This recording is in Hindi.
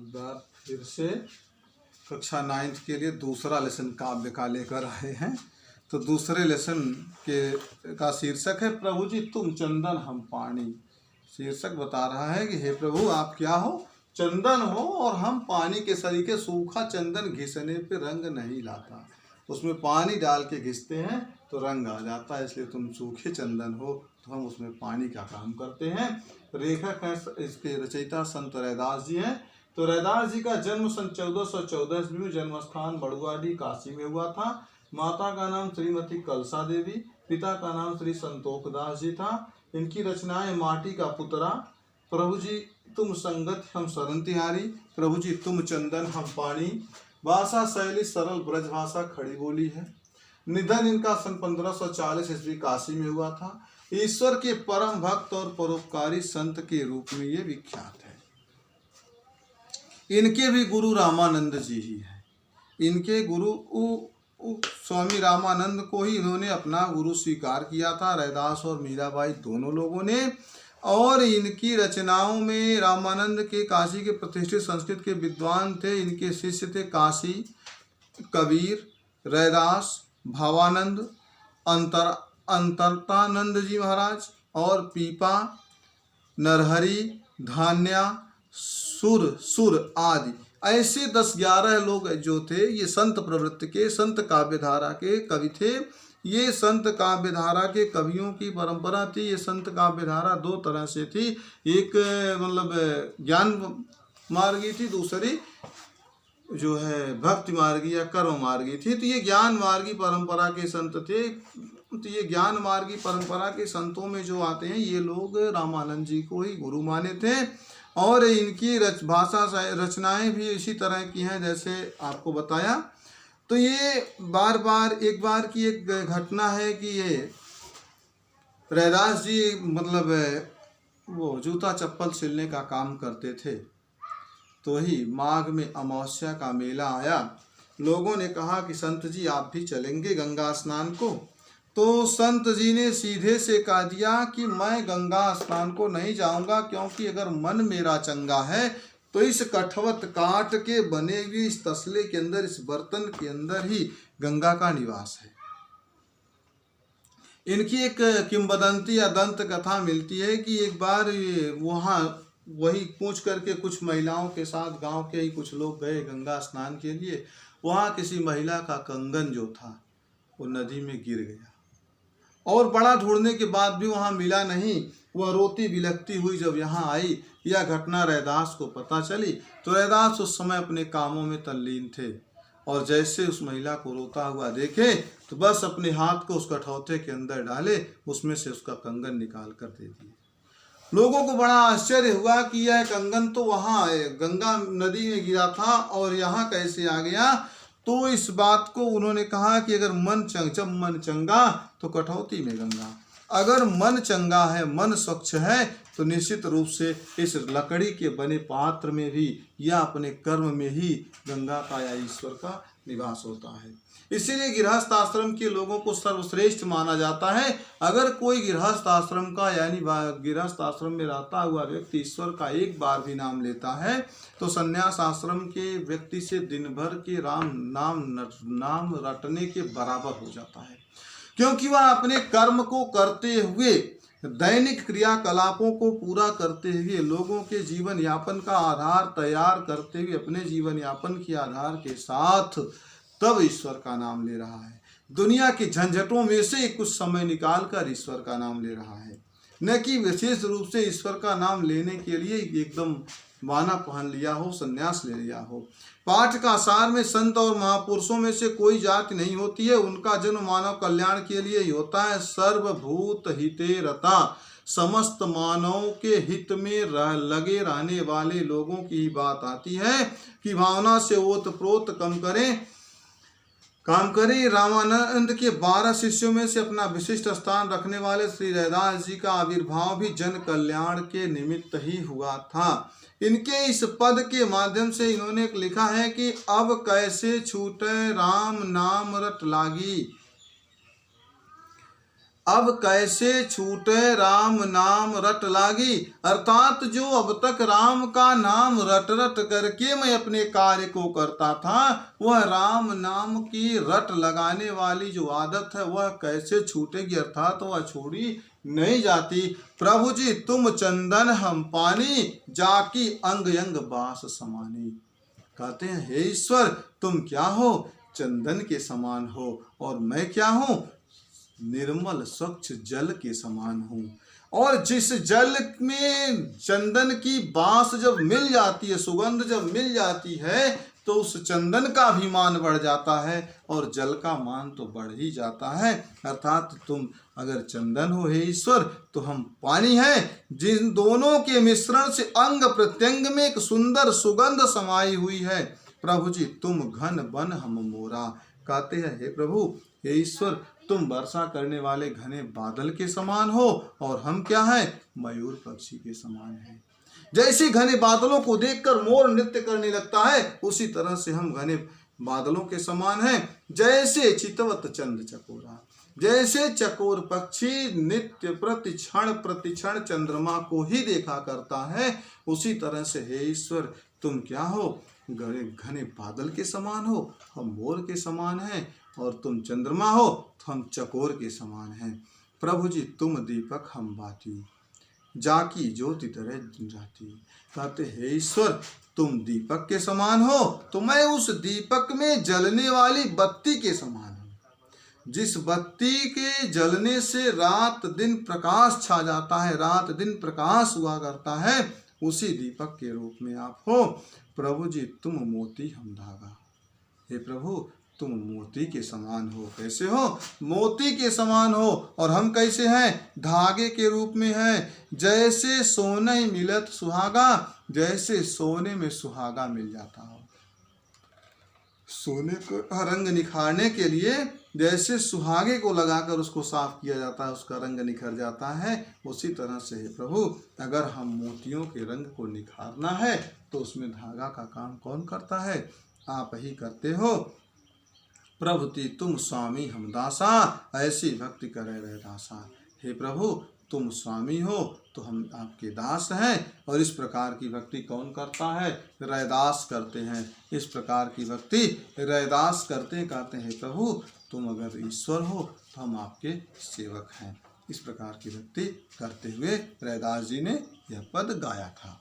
बार फिर से कक्षा 9th के लिए दूसरा लेसन काव्य का लेकर आए हैं। तो दूसरे लेसन के का शीर्षक है प्रभु जी तुम चंदन हम पानी। शीर्षक बता रहा है कि हे प्रभु आप क्या हो, चंदन हो और हम पानी के सरीखे। सूखा चंदन घिसने पे रंग नहीं लाता, उसमें पानी डाल के घिसते हैं तो रंग आ जाता है, इसलिए तुम सूखे चंदन हो तो हम उसमें पानी का काम करते हैं। लेखक है इसके रचयिता संत रैदास जी हैं। तो रैदास जी का जन्म सन 1414 ईस्वी में, जन्म स्थान बड़ुआडी काशी में हुआ था। माता का नाम श्रीमती कलसा देवी, पिता का नाम श्री संतोख दास जी था। इनकी रचनाएं माटी का पुतरा, प्रभु जी तुम संगत हम शरण तिहारी, प्रभु जी तुम चंदन हम पानी। भाषा शैली सरल ब्रज भाषा खड़ी बोली है। निधन इनका सन 1540 ईस्वी काशी में हुआ था। ईश्वर के परम भक्त और परोपकारी संत के रूप में ये विख्यात है। इनके भी गुरु रामानंद जी ही हैं। इनके गुरु स्वामी रामानंद को ही इन्होंने अपना गुरु स्वीकार किया था, रैदास और मीराबाई दोनों लोगों ने। और इनकी रचनाओं में रामानंद के काशी के प्रतिष्ठित संस्कृत के विद्वान थे। इनके शिष्य थे काशी, कबीर, रैदास, भावानंद, अंतरतानंद जी महाराज और पीपा, नरहरि, धान्या, सुर आदि। ऐसे 10-11 लोग जो थे ये संत प्रवृत्ति के, संत काव्यधारा के कवि थे। ये संत काव्यधारा के कवियों की परंपरा थी। ये संत काव्यधारा दो तरह से थी, एक मतलब ज्ञान मार्गी थी, दूसरी जो है भक्ति मार्गी या कर्म मार्गी थी। तो ये ज्ञान मार्गी परंपरा के संत थे। तो ये ज्ञान मार्गी परंपरा के संतों में जो आते हैं ये लोग रामानंद जी को ही गुरु माने थे। और इनकी भाषा रचनाएं भी इसी तरह की हैं जैसे आपको बताया। तो ये एक बार की एक घटना है कि ये रैदास जी मतलब वो जूता चप्पल सिलने का काम करते थे। तो ही माघ में अमावस्या का मेला आया। लोगों ने कहा कि संत जी आप भी चलेंगे गंगा स्नान को। तो संत जी ने सीधे से कह दिया कि मैं गंगा स्नान को नहीं जाऊंगा, क्योंकि अगर मन मेरा चंगा है तो इस कठवत काट के बने हुए इस तसले के अंदर, इस बर्तन के अंदर ही गंगा का निवास है। इनकी एक किंवदंती या दंत कथा मिलती है कि एक बार वहाँ वही पूछ करके कुछ महिलाओं के साथ गांव के ही कुछ लोग गए गंगा स्नान के लिए। वहाँ किसी महिला का कंगन जो था वो नदी में गिर गया और बड़ा ढूंढने के बाद भी वहाँ मिला नहीं। वह रोती बिलखती हुई जब यहाँ आई, यह घटना रैदास को पता चली। तो रैदास उस समय अपने कामों में तल्लीन थे और जैसे उस महिला को रोता हुआ देखे तो बस अपने हाथ को उस कठौते के अंदर डाले, उसमें से उसका कंगन निकाल कर दे दिए। लोगों को बड़ा आश्चर्य हुआ कि यह कंगन तो वहाँ गंगा नदी में गिरा था और यहाँ कैसे आ गया। तो इस बात को उन्होंने कहा कि अगर जब मन चंगा तो कठौती में गंगा। अगर मन चंगा है, मन स्वच्छ है तो निश्चित रूप से इस लकड़ी के बने पात्र में भी या अपने कर्म में ही गंगा का या ईश्वर का निवास होता है। इसीलिए गृहस्थ आश्रम के लोगों को सर्वश्रेष्ठ माना जाता है। अगर कोई गृहस्थ आश्रम का यानी गृहस्थ आश्रम में रहता हुआ व्यक्ति ईश्वर का एक बार भी नाम लेता है तो संन्यास आश्रम के व्यक्ति से दिन भर के नाम रटने के बराबर हो जाता है, क्योंकि वह अपने कर्म को करते हुए, दैनिक क्रियाकलापों को पूरा करते हुए, लोगों के जीवन यापन का आधार तैयार करते हुए अपने जीवन यापन के आधार के साथ तब ईश्वर का नाम ले रहा है। दुनिया की झंझटों में से कुछ समय निकाल कर ईश्वर का नाम ले रहा है, न कि विशेष रूप से ईश्वर का नाम लेने के लिए एकदम माना पहन लिया हो, संन्यास ले लिया हो। पाठ का सार में संत और महापुरुषों में से कोई जाति नहीं होती है, उनका जन्म मानव कल्याण के लिए ही होता है। सर्वभूत हिते रता, समस्त मानव के हित में लगे रहने वाले लोगों की ही बात आती है कि भावना से ओतप्रोत काम करें। रामानंद के 12 शिष्यों में से अपना विशिष्ट स्थान रखने वाले श्री रैदास जी का आविर्भाव भी जन कल्याण के निमित्त ही हुआ था। इनके इस पद के माध्यम से इन्होंने लिखा है कि अब कैसे छूटे राम नाम रट लागी, अब कैसे छूटे राम नाम रट लागी। अर्थात जो अब तक राम का नाम रट रट करके मैं अपने कार्य को करता था, वह राम नाम की रट लगाने वाली जो आदत है वह कैसे छूटेगी, अर्थात वह छोड़ी नहीं जाती। प्रभु जी तुम चंदन हम पानी, जाकी अंग अंग बास समानी। कहते हैं हे ईश्वर तुम क्या हो, चंदन के समान हो, और मैं क्या हूँ, निर्मल स्वच्छ जल के समान हूँ। और जिस जल में चंदन की बांस जब मिल जाती है, सुगंध जब मिल जाती है, तो उस चंदन का भी मान बढ़ जाता है और जल का मान तो बढ़ ही जाता है। अर्थात तुम अगर चंदन हो हे ईश्वर, तो हम पानी हैं, जिन दोनों के मिश्रण से अंग प्रत्यंग में एक सुंदर सुगंध समाई हुई है। प्रभु जी तुम घन बन हम मोरा। कहते हैं हे प्रभु हे ईश्वर तुम वर्षा करने वाले घने बादल के समान हो, और हम क्या हैं, मयूर पक्षी के समान हैं। जैसे घने बादलों को देखकर मोर नृत्य करने लगता है, उसी तरह से हम घने बादलों के समान हैं। जैसे चितवत चंद चकोरा, जैसे चकोर पक्षी नित्य प्रतिक्षण चंद्रमा को ही देखा करता है, उसी तरह से हे ईश्वर तुम क्या हो, घने बादल के समान हो, हम मोर के समान हैं, और तुम चंद्रमा हो तो हम चकोर के समान हैं। प्रभु जी तुम दीपक हम बाती, जाकी ज्योति तरह जाती। कहते हे ईश्वर तुम दीपक के समान हो, तो मैं उस दीपक में जलने वाली बत्ती के समान हूँ। जिस बत्ती के जलने से रात दिन प्रकाश छा जाता है, रात दिन प्रकाश हुआ करता है, उसी दीपक के रूप में आप हो। प्रभु जी तुम मोती हम धागा। हे प्रभु तुम मोती के समान हो। कैसे हो, मोती के समान हो, और हम कैसे हैं, धागे के रूप में हैं। जैसे सोने मिलत सुहागा, जैसे सोने में सुहागा मिल जाता हो। सोने का रंग निखारने के लिए जैसे सुहागे को लगाकर उसको साफ किया जाता है, उसका रंग निखर जाता है, उसी तरह से है प्रभु अगर हम मोतियों के रंग को निखारना है तो उसमें धागा का काम कौन करता है, आप ही करते हो। प्रभुति तुम स्वामी हम दासा, ऐसी भक्ति करे रहे दासा। हे प्रभु तुम स्वामी हो तो हम आपके दास हैं, और इस प्रकार की भक्ति कौन करता है, रैदास करते हैं। इस प्रकार की भक्ति रैदास करते हैं। कहते हैं प्रभु तुम अगर ईश्वर हो तो हम आपके सेवक हैं। इस प्रकार की भक्ति करते हुए रैदास जी ने यह पद गाया था।